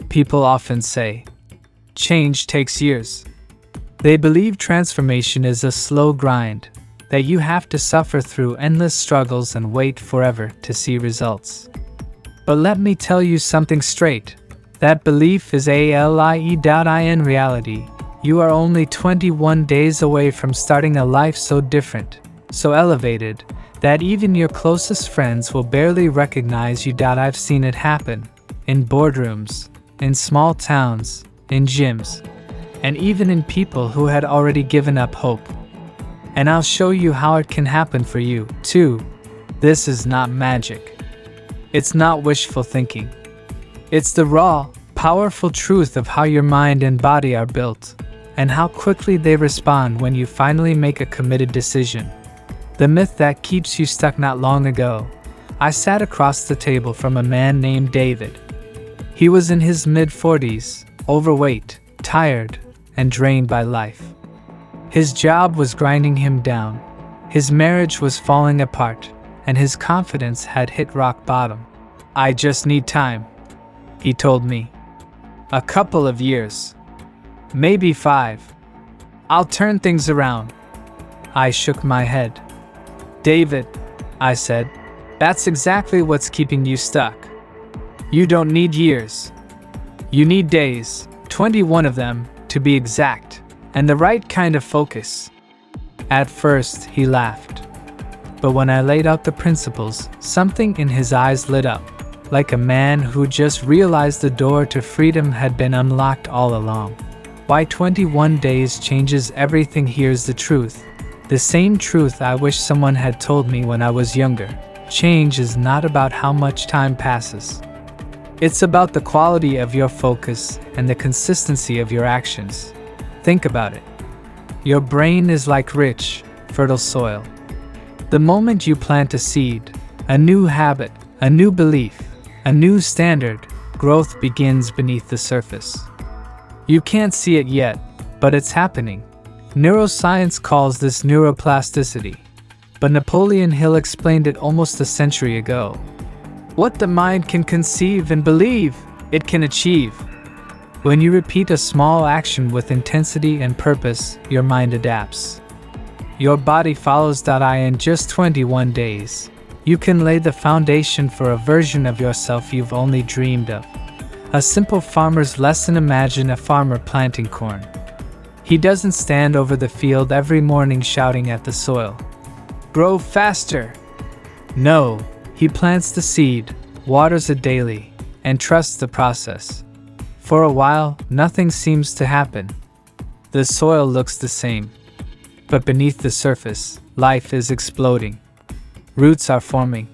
People often say, change takes years. They believe transformation is a slow grind, that you have to suffer through endless struggles and wait forever to see results. But let me tell you something straight. That belief is a lie. In reality, you are only 21 days away from starting a life so different, so elevated, that even your closest friends will barely recognize you. I've seen it happen in boardrooms, in small towns, in gyms, and even in people who had already given up hope. And I'll show you how it can happen for you, too. This is not magic. It's not wishful thinking. It's the raw, powerful truth of how your mind and body are built, and how quickly they respond when you finally make a committed decision. The myth that keeps you stuck. Not long ago, I sat across the table from a man named David. He was in his mid-40s, overweight, tired, and drained by life. His job was grinding him down, his marriage was falling apart, and his confidence had hit rock bottom. I just need time, he told me. A couple of years. Maybe 5. I'll turn things around. I shook my head. David, I said, that's exactly what's keeping you stuck. You don't need years. You need days, 21 of them, to be exact, and the right kind of focus. At first, he laughed. But when I laid out the principles, something in his eyes lit up, like a man who just realized the door to freedom had been unlocked all along. Why 21 days changes everything. Here's the truth. The same truth I wish someone had told me when I was younger. Change is not about how much time passes. It's about the quality of your focus and the consistency of your actions. Think about it. Your brain is like rich, fertile soil. The moment you plant a seed, a new habit, a new belief, a new standard, growth begins beneath the surface. You can't see it yet, but it's happening. Neuroscience calls this neuroplasticity, but Napoleon Hill explained it almost a century ago. What the mind can conceive and believe, it can achieve. When you repeat a small action with intensity and purpose, your mind adapts. Your body follows. In just 21 days, you can lay the foundation for a version of yourself you've only dreamed of. A simple farmer's lesson. Imagine a farmer planting corn. He doesn't stand over the field every morning shouting at the soil, "Grow faster!" No, he plants the seed, waters it daily, and trusts the process. For a while, nothing seems to happen. The soil looks the same. But beneath the surface, life is exploding. Roots are forming.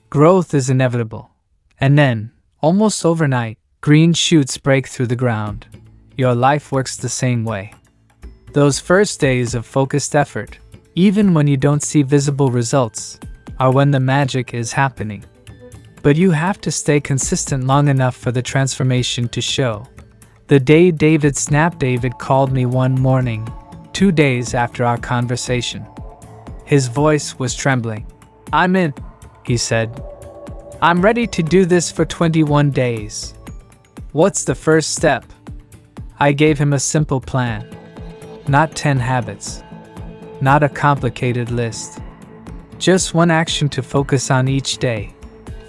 Growth is inevitable. And then, almost overnight, green shoots break through the ground. Your life works the same way. Those first days of focused effort, even when you don't see visible results, are when the magic is happening. But you have to stay consistent long enough for the transformation to show. The day David snapped. David called me one morning, 2 days after our conversation. His voice was trembling. "I'm in," he said. "I'm ready to do this for 21 days. What's the first step?" I gave him a simple plan. Not 10 habits. Not a complicated list. Just one action to focus on each day.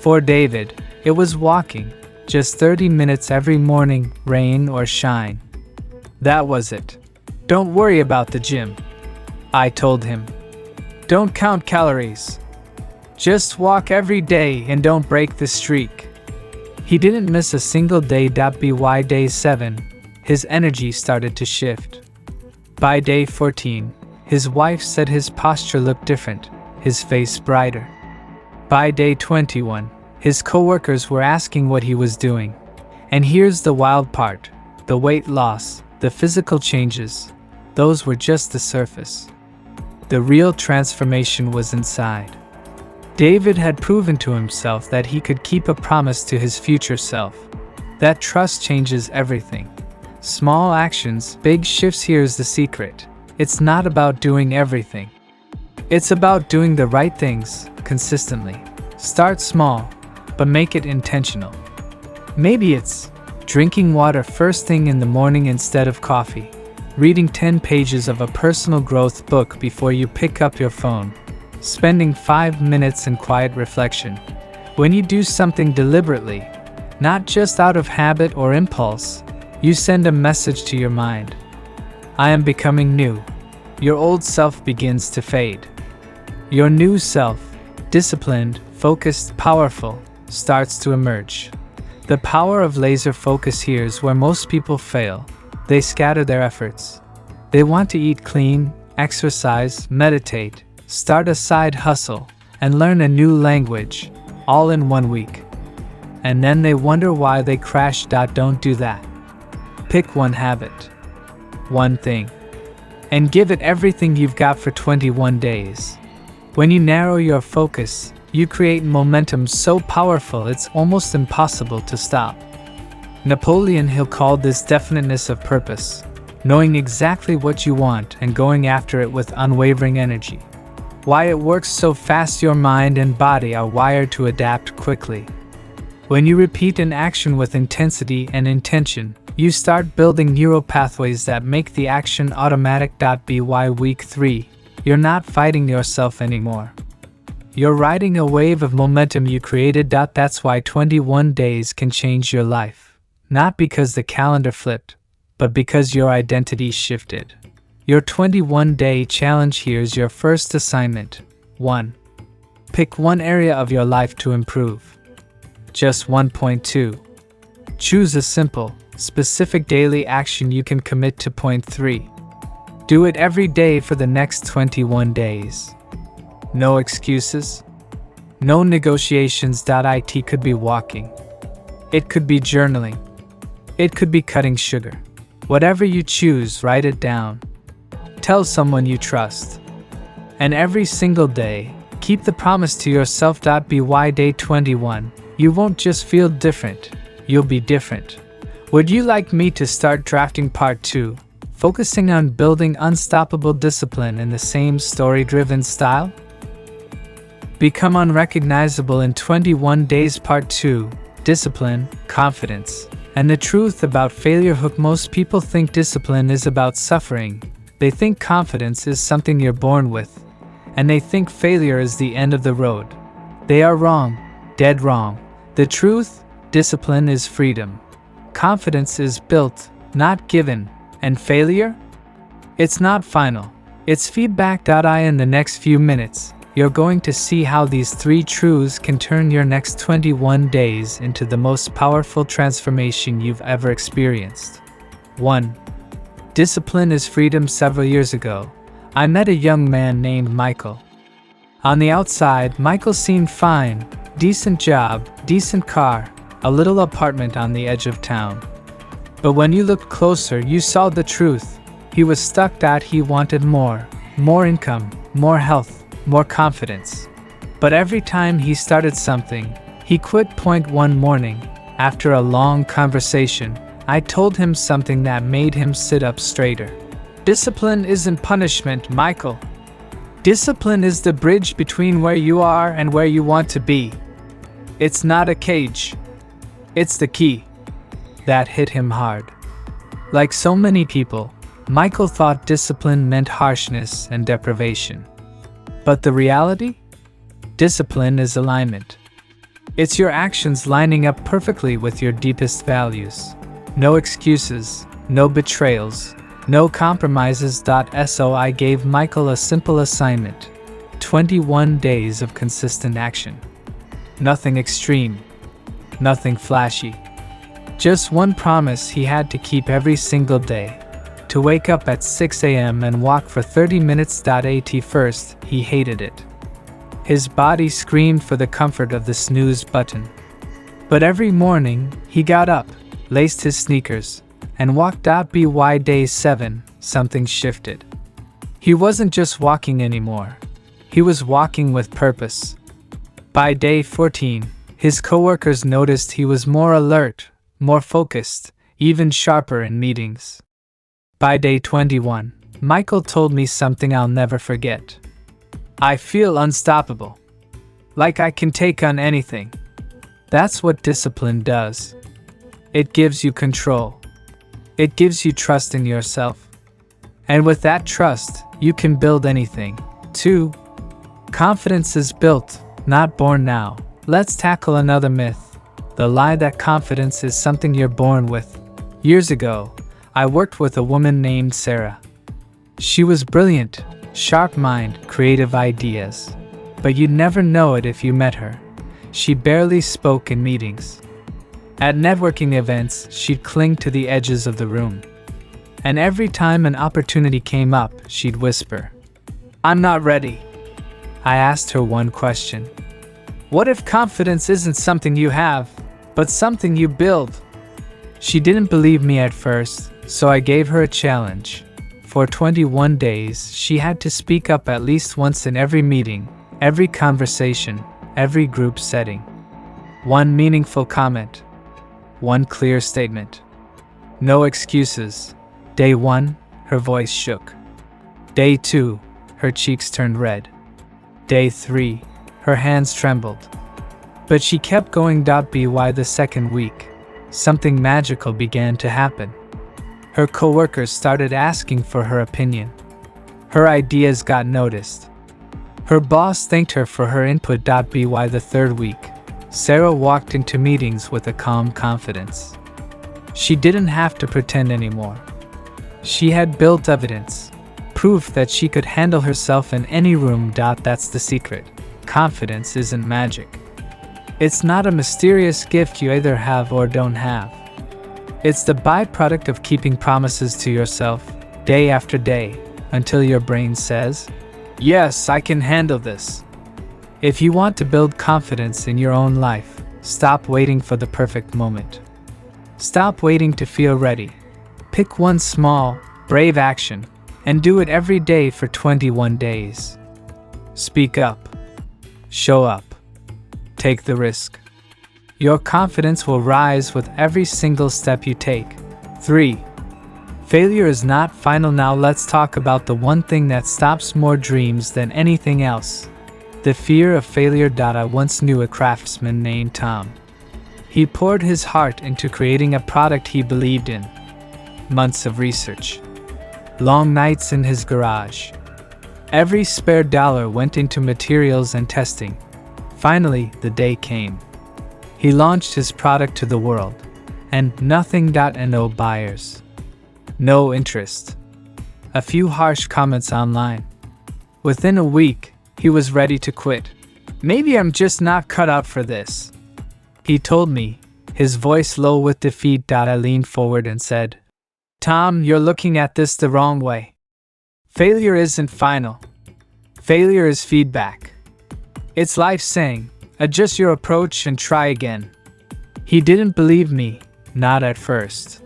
For David, it was walking, just 30 minutes every morning, rain or shine. That was it. Don't worry about the gym, I told him. Don't count calories. Just walk every day and don't break the streak. He didn't miss a single day. By day 7, his energy started to shift. By day 14, his wife said his posture looked different, his face brighter. By day 21, his coworkers were asking what he was doing. And here's the wild part. The weight loss, the physical changes, those were just the surface. The real transformation was inside. David had proven to himself that he could keep a promise to his future self. That trust changes everything. Small actions, big shifts. Here's the secret. It's not about doing everything. It's about doing the right things, consistently. Start small, but make it intentional. Maybe it's drinking water first thing in the morning instead of coffee, reading 10 pages of a personal growth book before you pick up your phone, spending 5 minutes in quiet reflection. When you do something deliberately, not just out of habit or impulse, you send a message to your mind. I am becoming new. Your old self begins to fade. Your new self, disciplined, focused, powerful, starts to emerge. The power of laser focus here is where most people fail. They scatter their efforts. They want to eat clean, exercise, meditate, start a side hustle, and learn a new language, all in 1 week. And then they wonder why they crash. Don't do that. Pick one habit, one thing, and give it everything you've got for 21 days. When you narrow your focus, you create momentum so powerful it's almost impossible to stop. Napoleon Hill called this definiteness of purpose, knowing exactly what you want and going after it with unwavering energy. Why it works so fast. Your mind and body are wired to adapt quickly. When you repeat an action with intensity and intention, you start building neural pathways that make the action automatic. By week 3, you're not fighting yourself anymore. You're riding a wave of momentum you created. That's why 21 days can change your life. Not because the calendar flipped, but because your identity shifted. Your 21-day challenge. Here's your first assignment. 1. Pick one area of your life to improve. Just 1.2. Choose a simple, specific daily action you can commit to. 3. Do it every day for the next 21 days. No excuses. No negotiations. It could be walking. It could be journaling. It could be cutting sugar. Whatever you choose, write it down. Tell someone you trust. And every single day, keep the promise to yourself. By day 21, you won't just feel different, you'll be different. Would you like me to start drafting part 2, focusing on building unstoppable discipline in the same story-driven style? Become unrecognizable in 21 days. Part 2, discipline, confidence, and the truth about failure. Most people think discipline is about suffering. They think confidence is something you're born with, and they think failure is the end of the road. They are wrong, dead wrong. The truth, discipline is freedom. Confidence is built, not given, and failure? It's not final. It's feedback. In the next few minutes, you're going to see how these 3 truths can turn your next 21 days into the most powerful transformation you've ever experienced. 1. Discipline is freedom. Several years ago, I met a young man named Michael. On the outside, Michael seemed fine. Decent job, decent car, a little apartment on the edge of town. But when you looked closer, you saw the truth. He was stuck. He wanted more income, more health, more confidence. But every time he started something, he quit. One morning, after a long conversation, I told him something that made him sit up straighter. Discipline isn't punishment, Michael. Discipline is the bridge between where you are and where you want to be. It's not a cage. It's the key. That hit him hard. Like so many people, Michael thought discipline meant harshness and deprivation. But the reality? Discipline is alignment. It's your actions lining up perfectly with your deepest values. No excuses, no betrayals, no compromises. So I gave Michael a simple assignment. 21 days of consistent action. Nothing extreme. Nothing flashy. Just one promise he had to keep every single day. To wake up at 6 a.m. and walk for 30 minutes. At first, he hated it. His body screamed for the comfort of the snooze button. But every morning, he got up, laced his sneakers, and walked. By day 7, something shifted. He wasn't just walking anymore. He was walking with purpose. By day 14, his coworkers noticed he was more alert, more focused, even sharper in meetings. By day 21, Michael told me something I'll never forget. I feel unstoppable. Like I can take on anything. That's what discipline does. It gives you control. It gives you trust in yourself. And with that trust, you can build anything. 2. Confidence is built, not born now. Let's tackle another myth. The lie that confidence is something you're born with. Years ago, I worked with a woman named Sarah. She was brilliant, sharp mind, creative ideas. But you'd never know it if you met her. She barely spoke in meetings. At networking events, she'd cling to the edges of the room. And every time an opportunity came up, she'd whisper, "I'm not ready." I asked her one question. What if confidence isn't something you have, but something you build? She didn't believe me at first, so I gave her a challenge. For 21 days, she had to speak up at least once in every meeting, every conversation, every group setting. One meaningful comment. One clear statement. No excuses. Day 1, her voice shook. Day 2, her cheeks turned red. Day 3, her hands trembled. But she kept going. By the second week, something magical began to happen. Her coworkers started asking for her opinion. Her ideas got noticed. Her boss thanked her for her input. By the third week, Sarah walked into meetings with a calm confidence. She didn't have to pretend anymore. She had built evidence, proof that she could handle herself in any room. That's the secret. Confidence isn't magic. It's not a mysterious gift you either have or don't have. It's the byproduct of keeping promises to yourself, day after day, until your brain says, "Yes, I can handle this." If you want to build confidence in your own life, stop waiting for the perfect moment. Stop waiting to feel ready. Pick one small, brave action, and do it every day for 21 days. Speak up. Show up. Take the risk. Your confidence will rise with every single step you take. 3. Failure is not final. Now let's talk about the one thing that stops more dreams than anything else. The fear of failure. I once knew a craftsman named Tom. He poured his heart into creating a product he believed in. Months of research. Long nights in his garage. Every spare dollar went into materials and testing. Finally, the day came. He launched his product to the world, and nothing. No buyers. No interest. A few harsh comments online. Within a week, he was ready to quit. "Maybe I'm just not cut out for this," he told me, his voice low with defeat. I leaned forward and said, "Tom, you're looking at this the wrong way. Failure isn't final. Failure is feedback. It's life saying, adjust your approach and try again." He didn't believe me, not at first.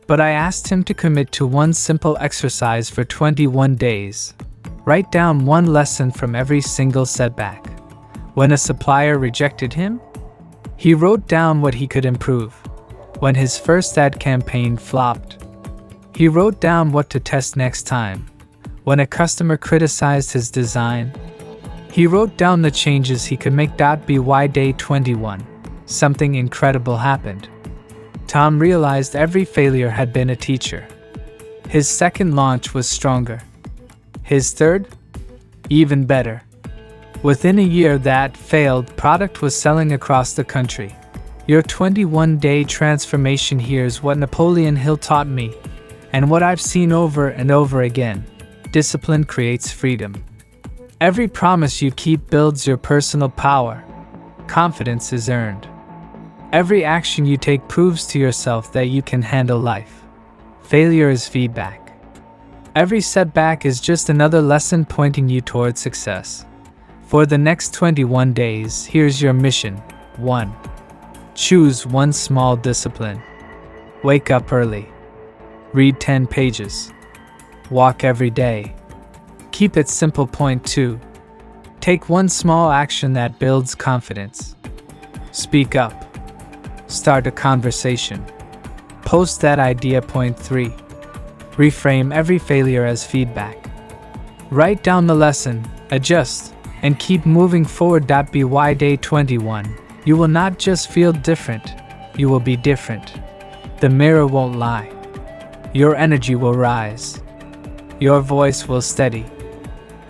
But I asked him to commit to one simple exercise for 21 days. Write down one lesson from every single setback. When a supplier rejected him, he wrote down what he could improve. When his first ad campaign flopped, he wrote down what to test next time. When a customer criticized his design, he wrote down the changes he could make. By day 21, something incredible happened. Tom realized every failure had been a teacher. His second launch was stronger. His third, even better. Within a year, that failed product was selling across the country. Your 21-day transformation. Here's what Napoleon Hill taught me, and what I've seen over and over again. Discipline creates freedom. Every promise you keep builds your personal power. Confidence is earned. Every action you take proves to yourself that you can handle life. Failure is feedback. Every setback is just another lesson pointing you towards success. For the next 21 days, here's your mission. 1. Choose one small discipline. Wake up early. Read 10 pages. Walk every day. Keep it simple. Point 2. Take one small action that builds confidence. Speak up. Start a conversation. Post that idea. Point 3. Reframe every failure as feedback. Write down the lesson, adjust, and keep moving forward. By day 21, you will not just feel different, you will be different. The mirror won't lie. Your energy will rise. Your voice will steady.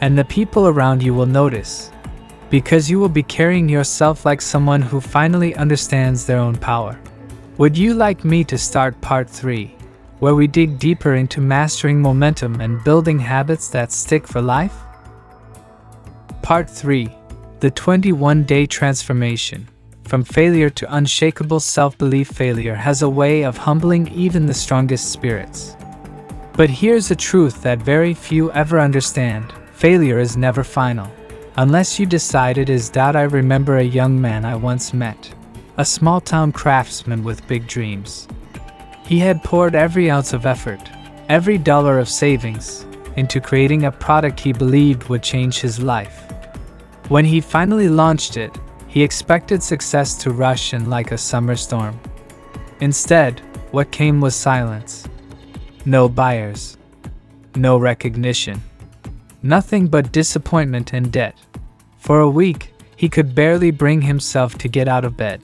And the people around you will notice, because you will be carrying yourself like someone who finally understands their own power. Would you like me to start part 3, where we dig deeper into mastering momentum and building habits that stick for life? Part 3, the 21-day transformation. From failure to unshakable self-belief. Failure has a way of humbling even the strongest spirits. But here's a truth that very few ever understand. Failure is never final, unless you decide it is. I remember a young man I once met, a small-town craftsman with big dreams. He had poured every ounce of effort, every dollar of savings, into creating a product he believed would change his life. When he finally launched it, he expected success to rush in like a summer storm. Instead, what came was silence. No buyers. No recognition. Nothing but disappointment and debt. For a week, he could barely bring himself to get out of bed.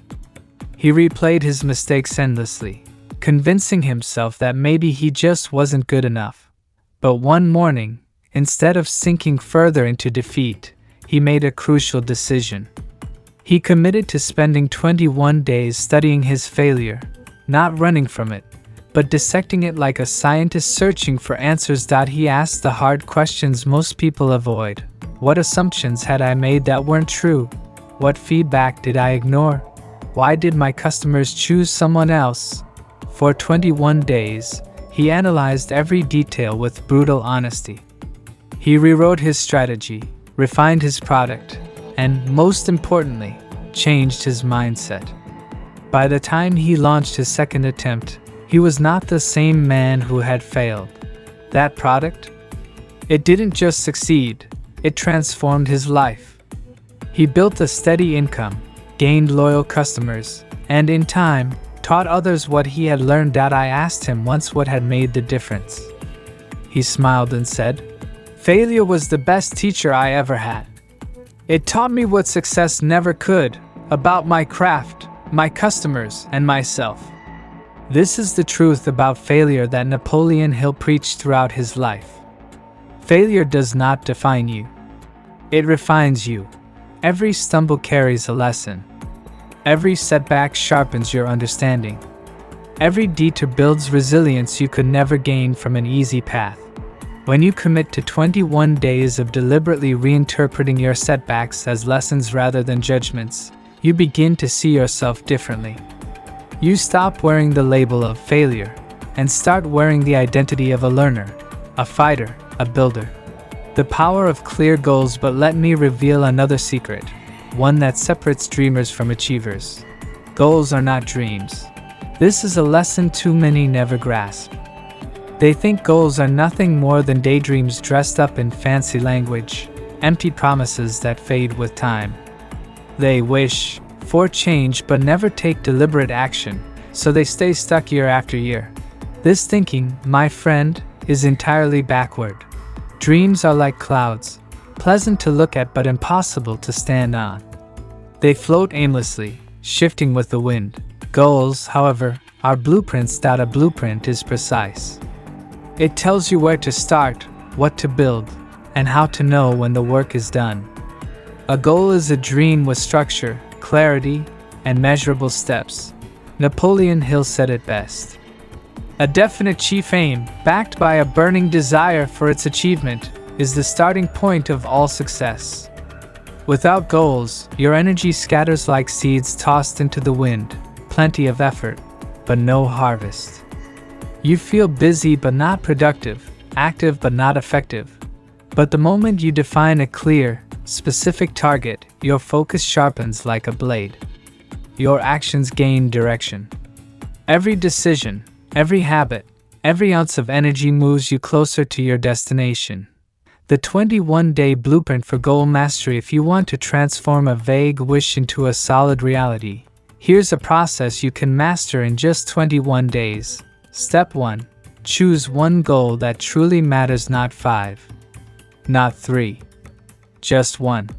He replayed his mistakes endlessly, convincing himself that maybe he just wasn't good enough. But one morning, instead of sinking further into defeat, he made a crucial decision. He committed to spending 21 days studying his failure, not running from it, but dissecting it like a scientist searching for answers. He asked the hard questions most people avoid. What assumptions had I made that weren't true? What feedback did I ignore? Why did my customers choose someone else? For 21 days, he analyzed every detail with brutal honesty. He rewrote his strategy, refined his product, and, most importantly, changed his mindset. By the time he launched his second attempt, he was not the same man who had failed. That product? It didn't just succeed, it transformed his life. He built a steady income, gained loyal customers, and in time, taught others what he had learned. I asked him once what had made the difference. He smiled and said, "Failure was the best teacher I ever had. It taught me what success never could, about my craft, my customers, and myself." This is the truth about failure that Napoleon Hill preached throughout his life. Failure does not define you. It refines you. Every stumble carries a lesson. Every setback sharpens your understanding. Every detour builds resilience you could never gain from an easy path. When you commit to 21 days of deliberately reinterpreting your setbacks as lessons rather than judgments, you begin to see yourself differently. You stop wearing the label of failure and start wearing the identity of a learner, a fighter, a builder. The power of clear goals. But let me reveal another secret, one that separates dreamers from achievers. Goals are not dreams. This is a lesson too many never grasp. They think goals are nothing more than daydreams dressed up in fancy language, empty promises that fade with time. They wish for change but never take deliberate action, so they stay stuck year after year. This thinking, my friend, is entirely backward. Dreams are like clouds, pleasant to look at but impossible to stand on. They float aimlessly, shifting with the wind. Goals, however, are blueprints. A blueprint is precise. It tells you where to start, what to build, and how to know when the work is done. A goal is a dream with structure, clarity, and measurable steps. Napoleon Hill said it best. A definite chief aim, backed by a burning desire for its achievement, is the starting point of all success. Without goals, your energy scatters like seeds tossed into the wind, plenty of effort, but no harvest. You feel busy but not productive, active but not effective. But the moment you define a clear, specific target, your focus sharpens like a blade. Your actions gain direction. Every decision, every habit, every ounce of energy moves you closer to your destination. The 21-day blueprint for goal mastery. If you want to transform a vague wish into a solid reality, here's a process you can master in just 21 days. Step 1. Choose one goal that truly matters, not 5. Not 3. Just one.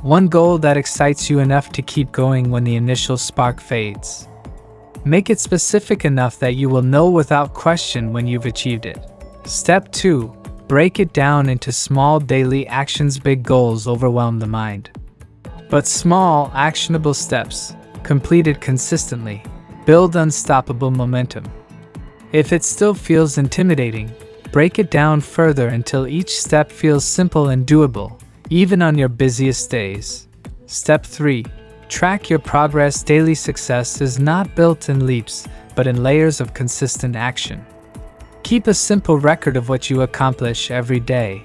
One goal that excites you enough to keep going when the initial spark fades. Make it specific enough that you will know without question when you've achieved it. Step 2. Break it down into small daily actions. Big goals overwhelm the mind. But small, actionable steps, completed consistently, build unstoppable momentum. If it still feels intimidating, break it down further until each step feels simple and doable, even on your busiest days. Step 3. Track your progress. Daily success is not built in leaps, but in layers of consistent action. Keep a simple record of what you accomplish every day.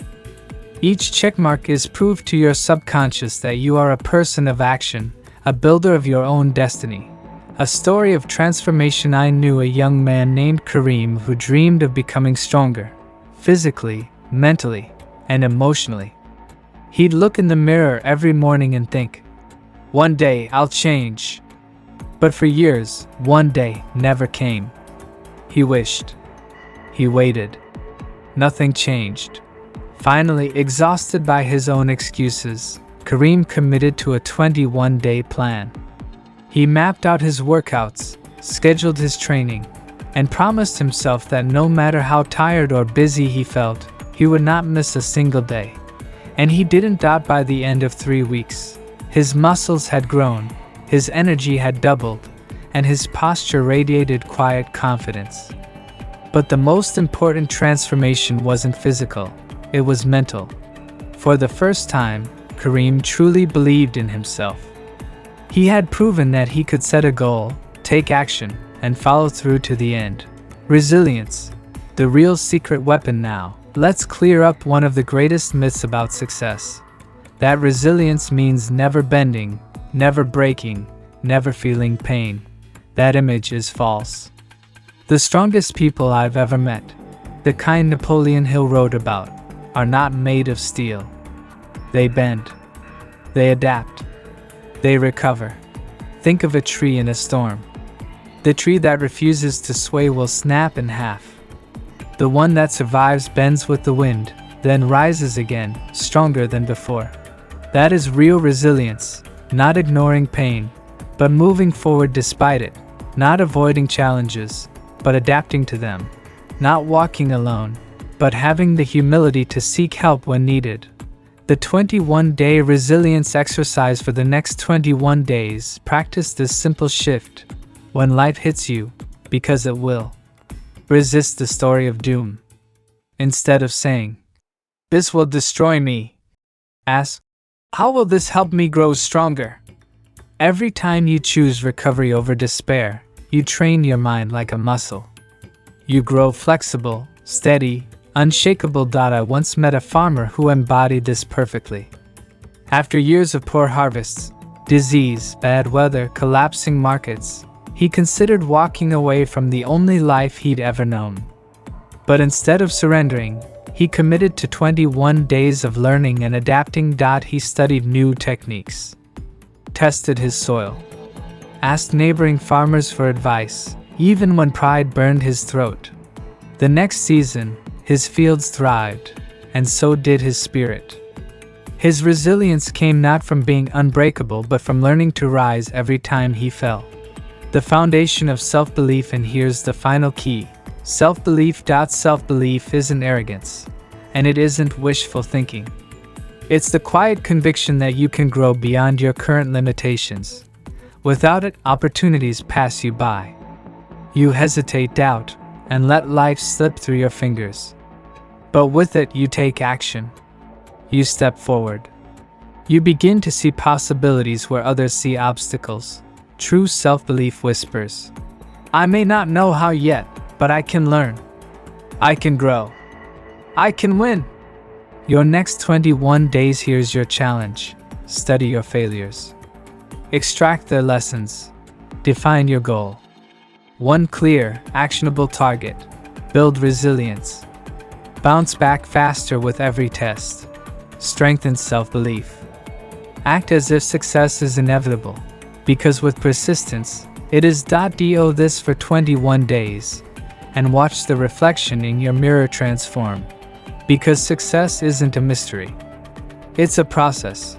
Each checkmark is proof to your subconscious that you are a person of action, a builder of your own destiny. A story of transformation. I knew a young man named Kareem who dreamed of becoming stronger, physically, mentally, and emotionally. He'd look in the mirror every morning and think, "One day I'll change." But for years, one day never came. He wished. He waited. Nothing changed. Finally, exhausted by his own excuses, Kareem committed to a 21-day plan. He mapped out his workouts, scheduled his training, and promised himself that no matter how tired or busy he felt, he would not miss a single day. And he didn't doubt. By the end of 3 weeks. His muscles had grown, his energy had doubled, and his posture radiated quiet confidence. But the most important transformation wasn't physical, it was mental. For the first time, Kareem truly believed in himself. He had proven that he could set a goal, take action, and follow through to the end. Resilience, the real secret weapon. Now, let's clear up one of the greatest myths about success. That resilience means never bending, never breaking, never feeling pain. That image is false. The strongest people I've ever met, the kind Napoleon Hill wrote about, are not made of steel. They bend. They adapt. They recover. Think of a tree in a storm. The tree that refuses to sway will snap in half. The one that survives bends with the wind, then rises again, stronger than before. That is real resilience, not ignoring pain, but moving forward despite it, not avoiding challenges, but adapting to them, not walking alone, but having the humility to seek help when needed. The 21-day resilience exercise. For the next 21 days, practice this simple shift. When life hits you, because it will, resist the story of doom. Instead of saying, "This will destroy me," ask, "How will this help me grow stronger?" Every time you choose recovery over despair, you train your mind like a muscle. You grow flexible, steady, unshakable. I once met a farmer who embodied this perfectly. After years of poor harvests, disease, bad weather, collapsing markets, he considered walking away from the only life he'd ever known. But instead of surrendering, he committed to 21 days of learning and adapting. He studied new techniques, tested his soil, asked neighboring farmers for advice, even when pride burned his throat. The next season, his fields thrived, and so did his spirit. His resilience came not from being unbreakable but from learning to rise every time he fell. The foundation of self-belief. And here's the final key. Self-belief. Self-belief isn't arrogance, and it isn't wishful thinking. It's the quiet conviction that you can grow beyond your current limitations. Without it, opportunities pass you by. You hesitate, doubt, and let life slip through your fingers. But with it, you take action. You step forward. You begin to see possibilities where others see obstacles. True self-belief whispers, "I may not know how yet, but I can learn. I can grow. I can win." Your next 21 days. Here's your challenge. Study your failures. Extract their lessons. Define your goal. One clear, actionable target. Build resilience. Bounce back faster with every test. Strengthen self-belief. Act as if success is inevitable, because with persistence, it is. Do this for 21 days, and watch the reflection in your mirror transform. Because success isn't a mystery. It's a process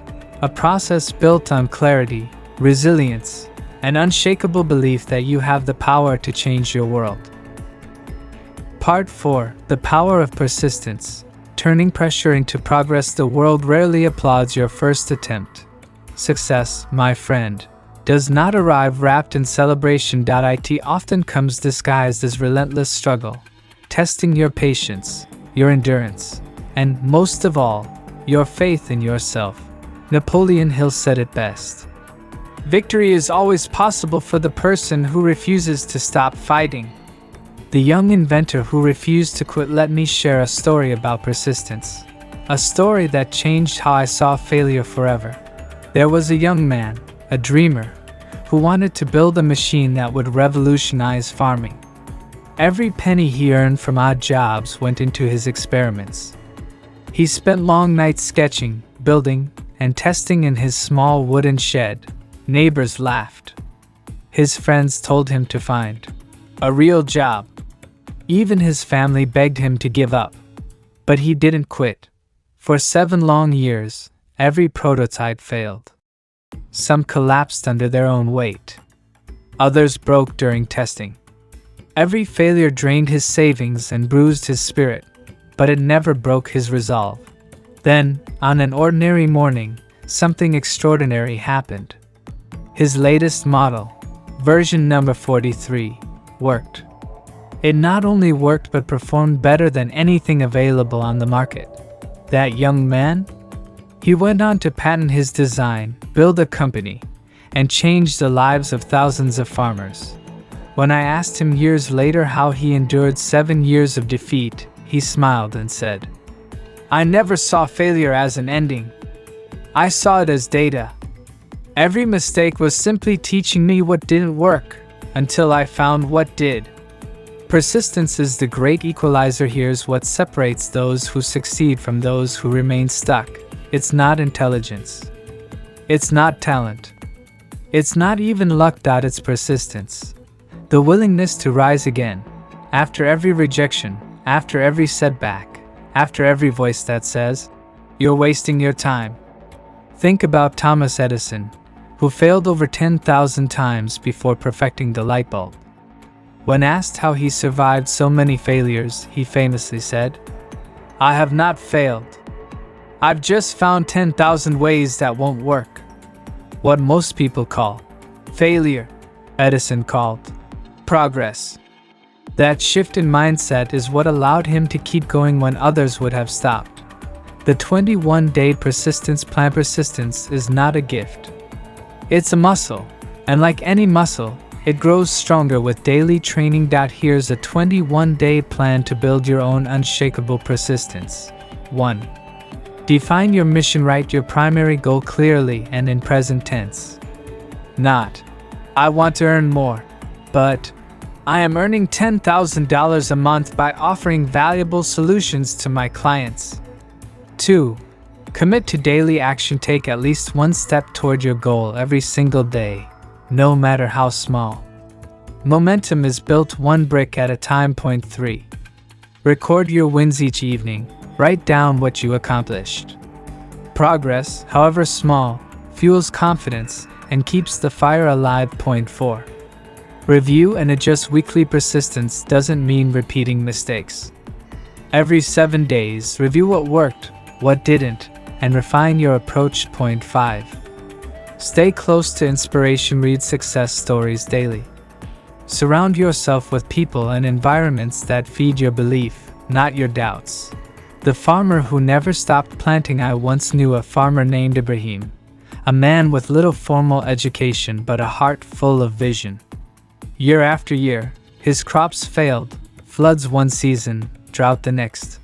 built on clarity, resilience, an unshakable belief that you have the power to change your world. Part 4. The Power of Persistence. Turning pressure into progress. The world rarely applauds your first attempt. Success, my friend, does not arrive wrapped in celebration. It often comes disguised as relentless struggle, testing your patience, your endurance, and most of all, your faith in yourself. Napoleon Hill said it best. Victory is always possible for the person who refuses to stop fighting. The young inventor who refused to quit. Let me share a story about persistence. A story that changed how I saw failure forever. There was a young man, a dreamer, who wanted to build a machine that would revolutionize farming. Every penny he earned from odd jobs went into his experiments. He spent long nights sketching, building, and testing in his small wooden shed. Neighbors laughed. His friends told him to find a real job. Even his family begged him to give up. But he didn't quit. For 7 long years, every prototype failed. Some collapsed under their own weight. Others broke during testing. Every failure drained his savings and bruised his spirit, but it never broke his resolve. Then, on an ordinary morning, something extraordinary happened. His latest model, version number 43, worked. It not only worked but performed better than anything available on the market. That young man? He went on to patent his design, build a company, and change the lives of thousands of farmers. When I asked him years later how he endured 7 years of defeat, he smiled and said, "I never saw failure as an ending. I saw it as data. Every mistake was simply teaching me what didn't work, until I found what did." Persistence is the great equalizer. Here's what separates those who succeed from those who remain stuck. It's not intelligence. It's not talent. It's not even luck. It's persistence. The willingness to rise again, after every rejection, after every setback, after every voice that says, "You're wasting your time." Think about Thomas Edison, who failed over 10,000 times before perfecting the light bulb. When asked how he survived so many failures, he famously said, "I have not failed. I've just found 10,000 ways that won't work." What most people call failure, Edison called progress. That shift in mindset is what allowed him to keep going when others would have stopped. The 21-day persistence plan. Persistence is not a gift. It's a muscle, and like any muscle, it grows stronger with daily training. Here's a 21-day plan to build your own unshakable persistence. 1. Define your mission. Write your primary goal clearly and in present tense. Not, "I want to earn more," but, "I am earning $10,000 a month by offering valuable solutions to my clients." 2. Commit to daily action. Take at least one step toward your goal every single day, no matter how small. Momentum is built one brick at a time. 3. Record your wins each evening. Write down what you accomplished. Progress, however small, fuels confidence and keeps the fire alive. 4. Review and adjust weekly. Persistence doesn't mean repeating mistakes. Every 7 days, review what worked, what didn't, and refine your approach. 5. Stay close to inspiration. Read success stories daily. Surround yourself with people and environments that feed your belief, not your doubts. The farmer who never stopped planting. I once knew a farmer named Ibrahim, a man with little formal education but a heart full of vision. Year after year, his crops failed, floods one season, drought the next.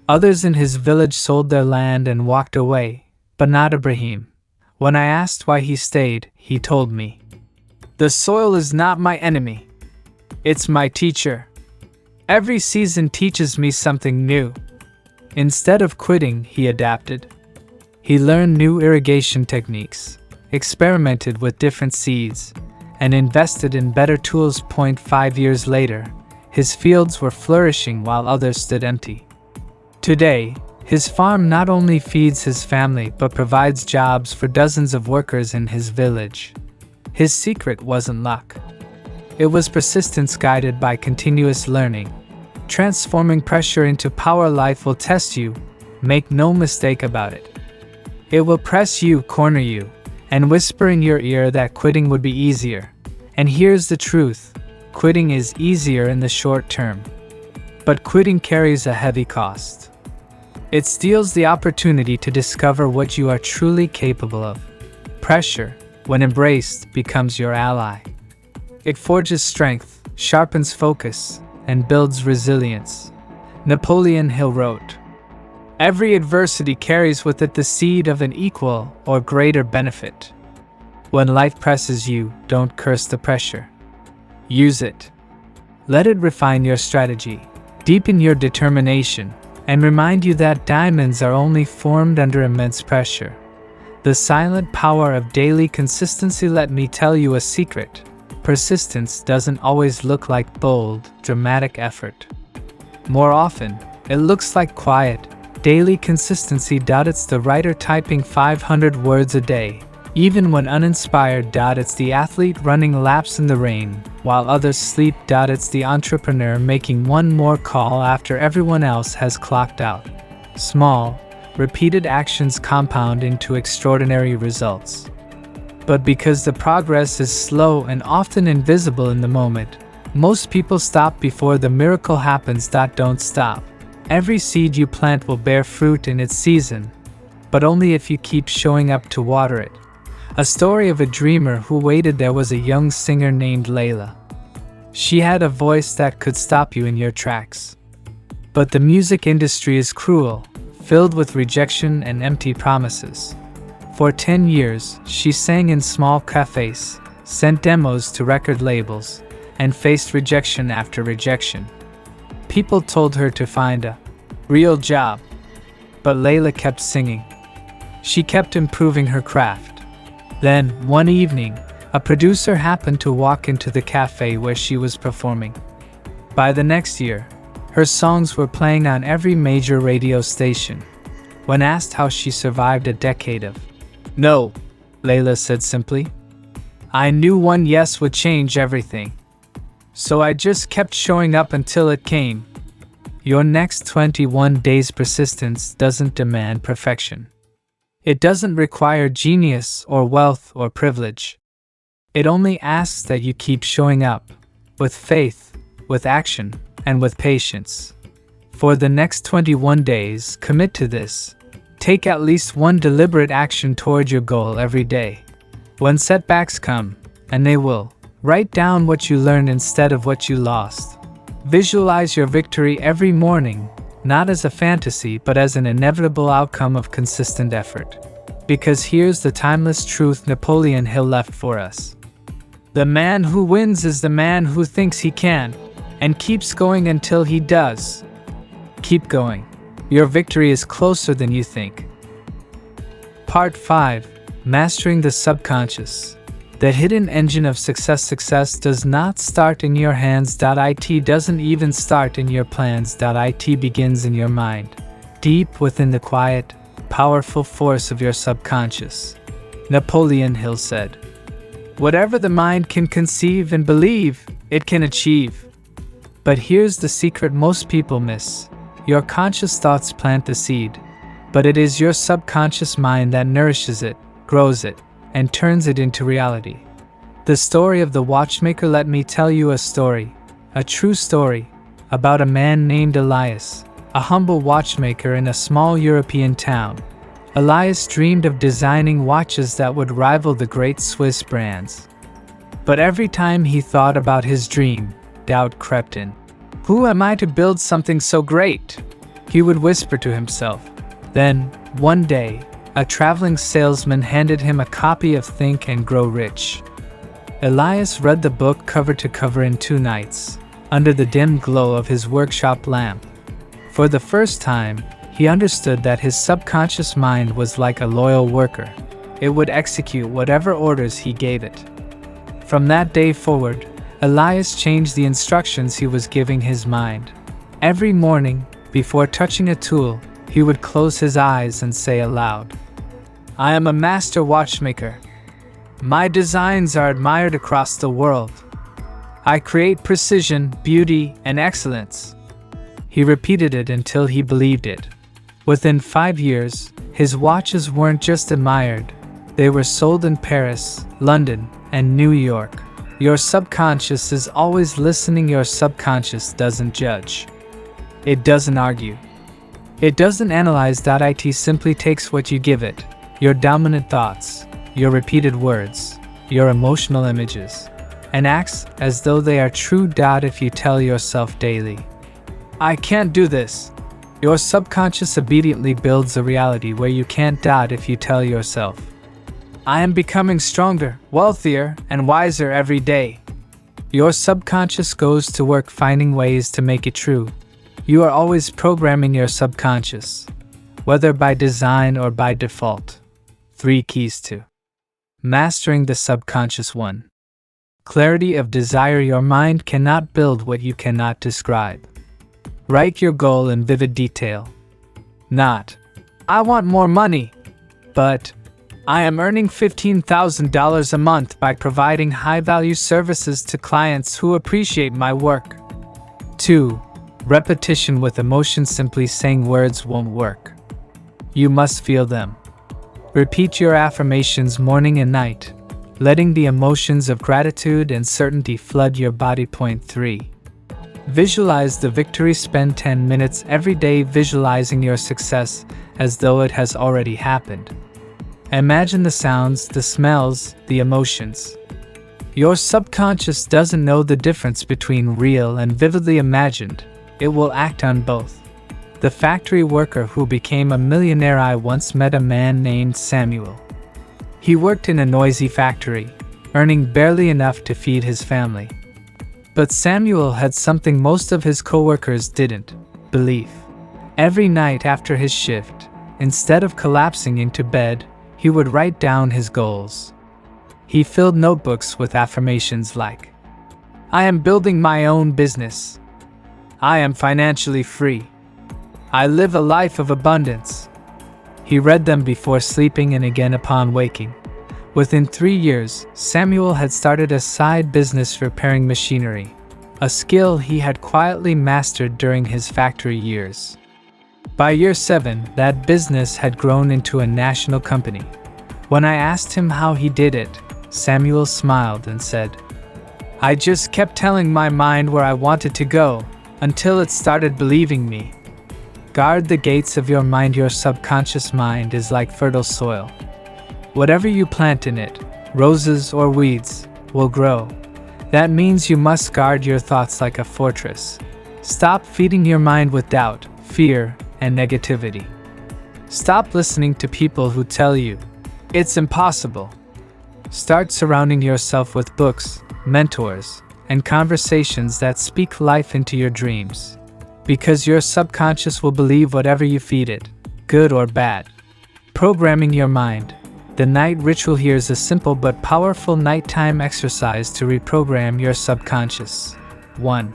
Others in his village sold their land and walked away, but not Ibrahim. When I asked why he stayed, he told me, "The soil is not my enemy. It's my teacher. Every season teaches me something new." Instead of quitting, he adapted. He learned new irrigation techniques, experimented with different seeds, and invested in better tools. 5 years later, his fields were flourishing while others stood empty. Today, his farm not only feeds his family but provides jobs for dozens of workers in his village. His secret wasn't luck. It was persistence guided by continuous learning. Transforming pressure into power. Life will test you, make no mistake about it. It will press you, corner you, and whisper in your ear that quitting would be easier. And here's the truth: quitting is easier in the short term. But quitting carries a heavy cost. It steals the opportunity to discover what you are truly capable of. Pressure, when embraced, becomes your ally. It forges strength, sharpens focus, and builds resilience. Napoleon Hill wrote, "Every adversity carries with it the seed of an equal or greater benefit." When life presses you, don't curse the pressure. Use it. Let it refine your strategy, deepen your determination, and remind you that diamonds are only formed under immense pressure. The silent power of daily consistency. Let me tell you a secret. Persistence doesn't always look like bold, dramatic effort. More often, it looks like quiet, daily consistency. It's the writer typing 500 words a day, even when uninspired. It's the athlete running laps in the rain, while others sleep. It's the entrepreneur making one more call after everyone else has clocked out. Small, repeated actions compound into extraordinary results. But because the progress is slow and often invisible in the moment, most people stop before the miracle happens. Don't stop. Every seed you plant will bear fruit in its season, but only if you keep showing up to water it. A story of a dreamer who waited. There was a young singer named Layla. She had a voice that could stop you in your tracks. But the music industry is cruel, filled with rejection and empty promises. For 10 years, she sang in small cafes, sent demos to record labels, and faced rejection after rejection. People told her to find a real job, but Layla kept singing. She kept improving her craft. Then, one evening, a producer happened to walk into the cafe where she was performing. By the next year, her songs were playing on every major radio station. When asked how she survived a decade of "No," Layla said simply, "I knew one yes would change everything. So I just kept showing up until it came." Your next 21 days persistence doesn't demand perfection. It doesn't require genius or wealth or privilege. It only asks that you keep showing up, with faith, with action, and with patience. For the next 21 days, commit to this. Take at least one deliberate action toward your goal every day. When setbacks come, and they will, write down what you learned instead of what you lost. Visualize your victory every morning, not as a fantasy but as an inevitable outcome of consistent effort. Because here's the timeless truth Napoleon Hill left for us. The man who wins is the man who thinks he can, and keeps going until he does. Keep going. Your victory is closer than you think. Part 5. Mastering the Subconscious. The hidden engine of success. Success does not start in your hands. It doesn't even start in your plans. It begins in your mind, deep within the quiet, powerful force of your subconscious. Napoleon Hill said, "Whatever the mind can conceive and believe, it can achieve." But here's the secret most people miss. Your conscious thoughts plant the seed, but it is your subconscious mind that nourishes it, grows it, and turns it into reality. The story of the watchmaker. Let me tell you a story, a true story, about a man named Elias, a humble watchmaker in a small European town. Elias dreamed of designing watches that would rival the great Swiss brands. But every time he thought about his dream, doubt crept in. "Who am I to build something so great?" he would whisper to himself. Then, one day, a traveling salesman handed him a copy of Think and Grow Rich. Elias read the book cover to cover in 2 nights, under the dim glow of his workshop lamp. For the first time, he understood that his subconscious mind was like a loyal worker. It would execute whatever orders he gave it. From that day forward, Elias changed the instructions he was giving his mind. Every morning, before touching a tool, he would close his eyes and say aloud, "I am a master watchmaker. My designs are admired across the world. I create precision, beauty, and excellence. He repeated it until he believed it. Within 5 years, his watches weren't just admired, they were sold in Paris, London, and New York. Your subconscious is always listening. Your subconscious doesn't judge. It doesn't argue. It doesn't analyze. It simply takes what you give it, your dominant thoughts, your repeated words, your emotional images, and acts as though they are true. If you tell yourself daily, I can't do this, your subconscious obediently builds a reality where you can't. If you tell yourself, I am becoming stronger, wealthier, and wiser every day, your subconscious goes to work finding ways to make it true. You are always programming your subconscious, whether by design or by default. 3 keys to mastering the subconscious. 1. Clarity of desire. Your mind cannot build what you cannot describe. Write your goal in vivid detail. Not, I want more money, but I am earning $15,000 a month by providing high-value services to clients who appreciate my work. 2. Repetition with emotion. Simply saying words won't work. You must feel them. Repeat your affirmations morning and night, letting the emotions of gratitude and certainty flood your body. 3. Visualize the victory. Spend 10 minutes every day visualizing your success as though it has already happened. Imagine the sounds, the smells, the emotions. Your subconscious doesn't know the difference between real and vividly imagined. It will act on both. The factory worker who became a millionaire. I once met a man named Samuel. He worked in a noisy factory, earning barely enough to feed his family. But Samuel had something most of his coworkers didn't: belief. Every night after his shift, instead of collapsing into bed, he would write down his goals. He filled notebooks with affirmations like, I am building my own business. I am financially free. I live a life of abundance. He read them before sleeping and again upon waking. Within 3 years, Samuel had started a side business repairing machinery, a skill he had quietly mastered during his factory years. By year 7, that business had grown into a national company. When I asked him how he did it, Samuel smiled and said, I just kept telling my mind where I wanted to go, until it started believing me. Guard the gates of your mind. Your subconscious mind is like fertile soil. Whatever you plant in it, roses or weeds, will grow. That means you must guard your thoughts like a fortress. Stop feeding your mind with doubt, fear, and negativity. Stop listening to people who tell you, it's impossible. Start surrounding yourself with books, mentors, and conversations that speak life into your dreams. Because your subconscious will believe whatever you feed it, good or bad. Programming your mind. The night ritual. Here is a simple but powerful nighttime exercise to reprogram your subconscious. 1.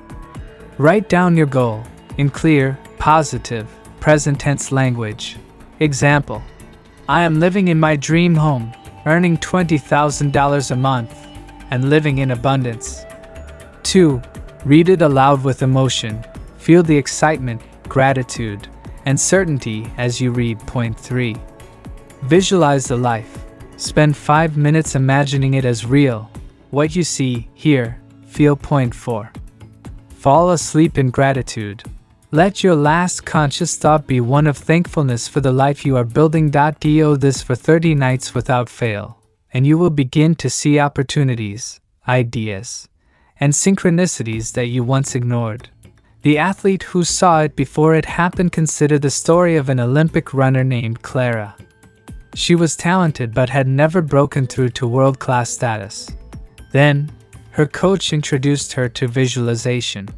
Write down your goal in clear, positive, present tense language. Example: I am living in my dream home, earning $20,000 a month, and living in abundance. 2. Read it aloud with emotion. Feel the excitement, gratitude, and certainty as you read. 3. Visualize the life. Spend 5 minutes imagining it as real, what you see, hear, feel. 4. Fall asleep in gratitude. Let your last conscious thought be one of thankfulness for the life you are building. Do this for 30 nights without fail, and you will begin to see opportunities, ideas, and synchronicities that you once ignored. The athlete who saw it before it happened. Consider the story of an Olympic runner named Clara. She was talented but had never broken through to world-class status. Then, her coach introduced her to visualization.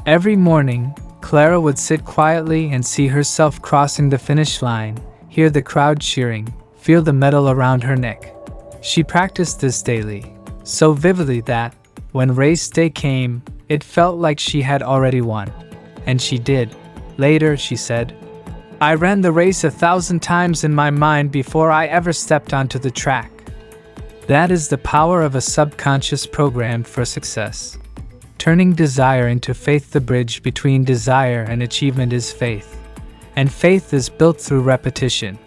Every morning, Clara would sit quietly and see herself crossing the finish line, hear the crowd cheering, feel the medal around her neck. She practiced this daily, so vividly that, when race day came, it felt like she had already won. And she did. Later, she said, I ran the race 1,000 times in my mind before I ever stepped onto the track. That is the power of a subconscious program for success. Turning desire into faith. The bridge between desire and achievement is faith. And faith is built through repetition.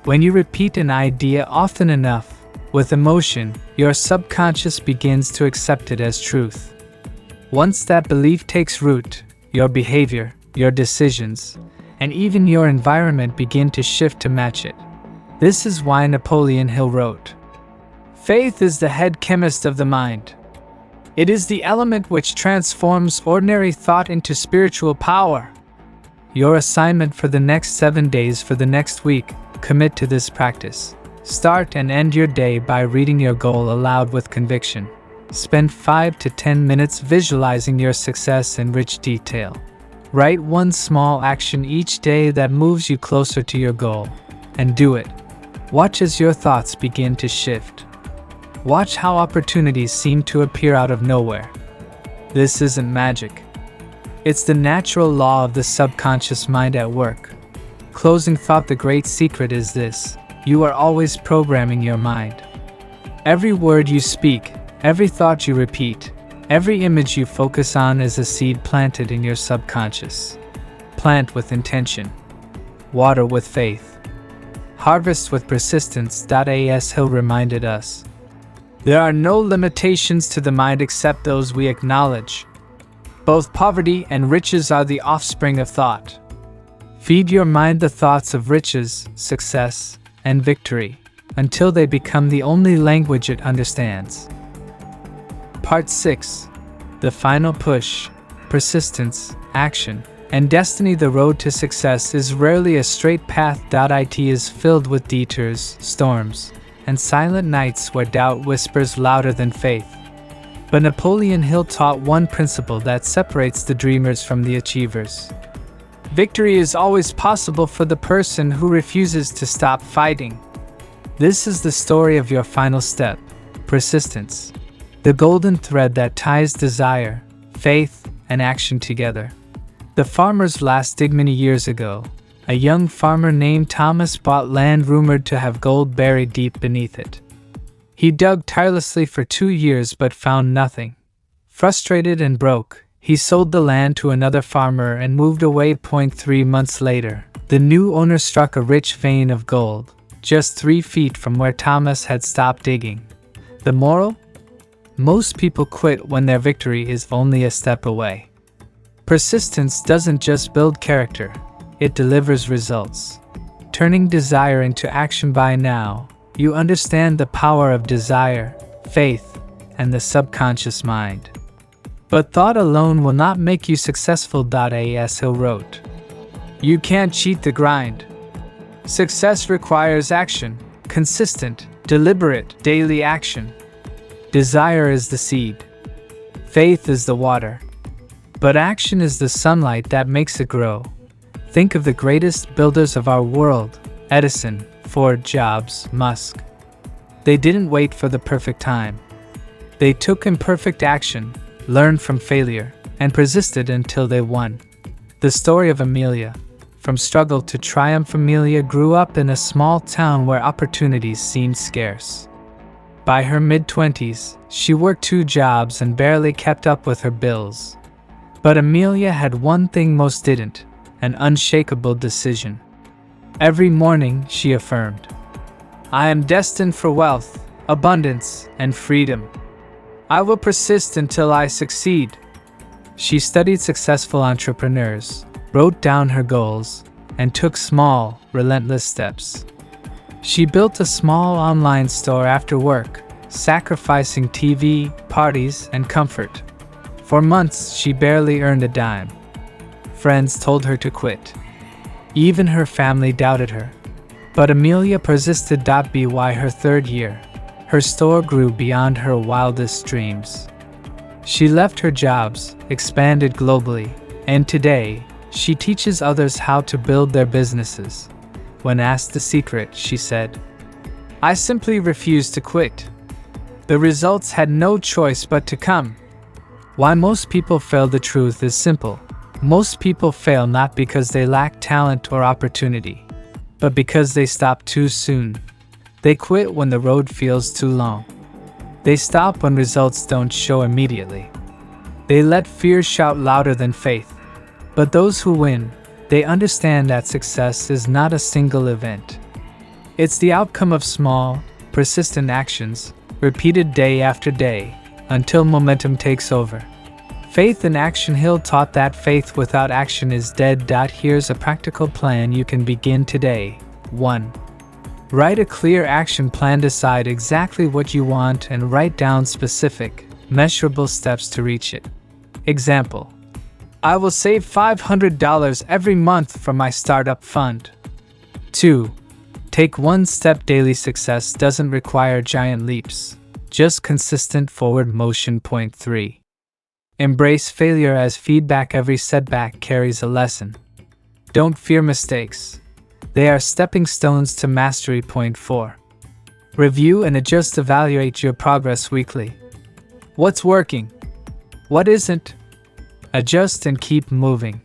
When you repeat an idea often enough, with emotion, your subconscious begins to accept it as truth. Once that belief takes root, your behavior, your decisions, and even your environment begin to shift to match it. This is why Napoleon Hill wrote, "Faith is the head chemist of the mind. It is the element which transforms ordinary thought into spiritual power." Your assignment for the next 7 days. For the next week, commit to this practice. Start and end your day by reading your goal aloud with conviction. Spend 5 to 10 minutes visualizing your success in rich detail. Write one small action each day that moves you closer to your goal, and do it. Watch as your thoughts begin to shift. Watch how opportunities seem to appear out of nowhere. This isn't magic. It's the natural law of the subconscious mind at work. Closing thought. The great secret is this: you are always programming your mind. Every word you speak, every thought you repeat, every image you focus on is a seed planted in your subconscious. Plant with intention. Water with faith. Harvest with persistence. A.S. Hill reminded us, there are no limitations to the mind except those we acknowledge. Both poverty and riches are the offspring of thought. Feed your mind the thoughts of riches, success, and victory, until they become the only language it understands. Part 6. The final push. Persistence, action, and destiny. The road to success is rarely a straight path. It is filled with detours, storms, and silent nights where doubt whispers louder than faith. But Napoleon Hill taught one principle that separates the dreamers from the achievers. Victory is always possible for the person who refuses to stop fighting. This is the story of your final step: persistence, the golden thread that ties desire, faith, and action together. The farmer's last dig. Many years ago, a young farmer named Thomas bought land rumored to have gold buried deep beneath it. He dug tirelessly for 2 years but found nothing. Frustrated and broke, he sold the land to another farmer and moved away. 3 months later, the new owner struck a rich vein of gold, just 3 feet from where Thomas had stopped digging. The moral? Most people quit when their victory is only a step away. Persistence doesn't just build character, it delivers results. Turning desire into action. By now, you understand the power of desire, faith, and the subconscious mind. But thought alone will not make you successful. A.S. Hill wrote, you can't cheat the grind. Success requires action, consistent, deliberate, daily action. Desire is the seed. Faith is the water. But action is the sunlight that makes it grow. Think of the greatest builders of our world: Edison, Ford, Jobs, Musk. They didn't wait for the perfect time. They took imperfect action, learned from failure, and persisted until they won. The story of Amelia. From struggle to triumph. Amelia grew up in a small town where opportunities seemed scarce. By her mid-20s, she worked 2 jobs and barely kept up with her bills. But Amelia had one thing most didn't: an unshakable decision. Every morning, she affirmed, I am destined for wealth, abundance, and freedom. I will persist until I succeed. She studied successful entrepreneurs, wrote down her goals, and took small, relentless steps. She built a small online store after work, sacrificing TV, parties, and comfort. For months, she barely earned a dime. Friends told her to quit. Even her family doubted her. But Amelia persisted. By her 3rd year, her store grew beyond her wildest dreams. She left her jobs, expanded globally, and today, she teaches others how to build their businesses. When asked the secret, she said, I simply refused to quit. The results had no choice but to come. Why most people fail? The truth is simple. Most people fail not because they lack talent or opportunity, but because they stop too soon. They quit when the road feels too long, They stop when results don't show immediately. They let fear shout louder than faith. But those who win, they understand that success is not a single event. It's the outcome of small, persistent actions, repeated day after day, until momentum takes over. Faith in Action Hill taught that faith without action is dead. Here's a practical plan you can begin today. 1. Write a clear action plan. Decide exactly what you want and write down specific, measurable steps to reach it. Example: I will save $500 every month from my startup fund. 2. Take one step daily. Success doesn't require giant leaps, just consistent forward motion. 3. Embrace failure as feedback. Every setback carries a lesson. Don't fear mistakes. They are stepping stones to mastery. 4. Review and adjust. Evaluate your progress weekly. What's working? What isn't? Adjust and keep moving.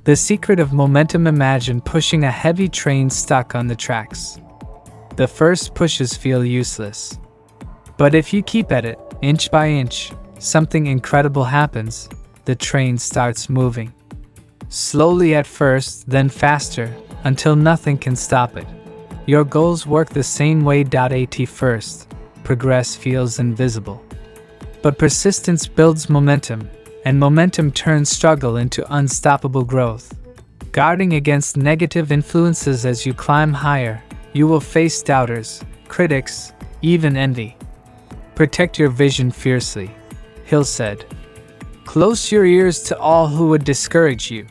The secret of momentum. Imagine pushing a heavy train stuck on the tracks. The first pushes feel useless. But if you keep at it, inch by inch, something incredible happens. The train starts moving. Slowly at first, then faster, until nothing can stop it. Your goals work the same way. At first, progress feels invisible. But persistence builds momentum, and momentum turns struggle into unstoppable growth. Guarding against negative influences. As you climb higher, you will face doubters, critics, even envy. Protect your vision fiercely. Hill said, "Close your ears to all who would discourage you.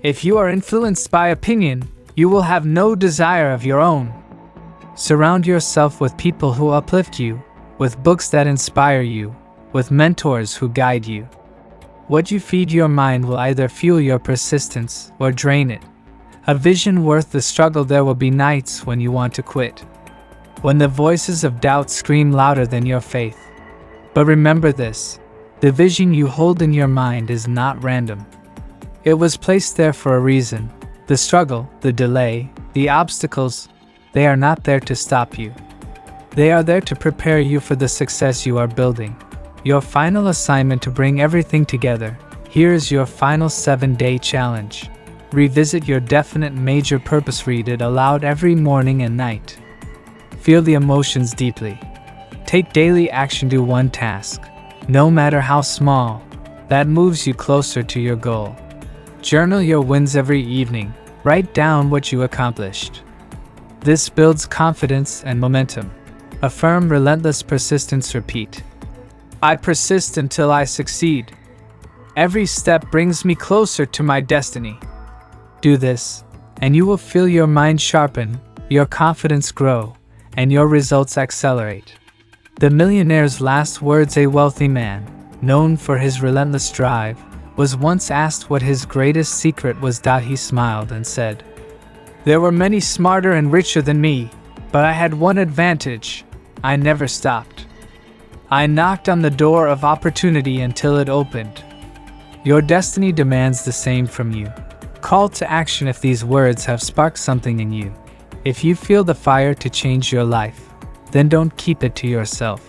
If you are influenced by opinion, you will have no desire of your own. Surround yourself with people who uplift you, with books that inspire you, with mentors who guide you. What you feed your mind will either fuel your persistence or drain it. A vision worth the struggle. There will be nights when you want to quit, when the voices of doubt scream louder than your faith. But remember this: the vision you hold in your mind is not random. It was placed there for a reason. The struggle, the delay, the obstacles, they are not there to stop you. They are there to prepare you for the success you are building. Your final assignment to bring everything together. Here is your final 7-day challenge. Revisit your definite major purpose. Read it aloud every morning and night. Feel the emotions deeply. Take daily action. Do one task, no matter how small, that moves you closer to your goal. Journal your wins every evening. Write down what you accomplished. This builds confidence and momentum. Affirm relentless persistence. Repeat: I persist until I succeed. Every step brings me closer to my destiny. Do this, and you will feel your mind sharpen, your confidence grow, and your results accelerate. The millionaire's last words. A wealthy man, known for his relentless drive, was once asked what his greatest secret was. He smiled and said, "There were many smarter and richer than me, but I had one advantage: I never stopped. I knocked on the door of opportunity until it opened." Your destiny demands the same from you. Call to action. If these words have sparked something in you, if you feel the fire to change your life, then don't keep it to yourself.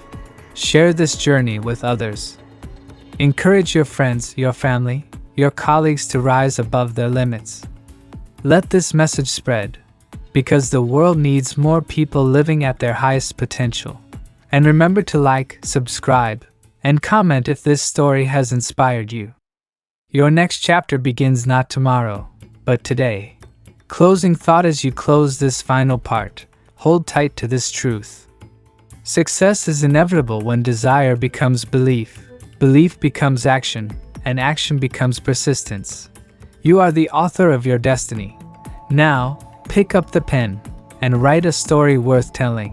Share this journey with others. Encourage your friends, your family, your colleagues to rise above their limits. Let this message spread, because the world needs more people living at their highest potential. And remember to like, subscribe, and comment if this story has inspired you. Your next chapter begins not tomorrow, but today. Closing thought. As you close this final part, hold tight to this truth. Success is inevitable when desire becomes belief, belief becomes action, and action becomes persistence. You are the author of your destiny. Now, pick up the pen and write a story worth telling.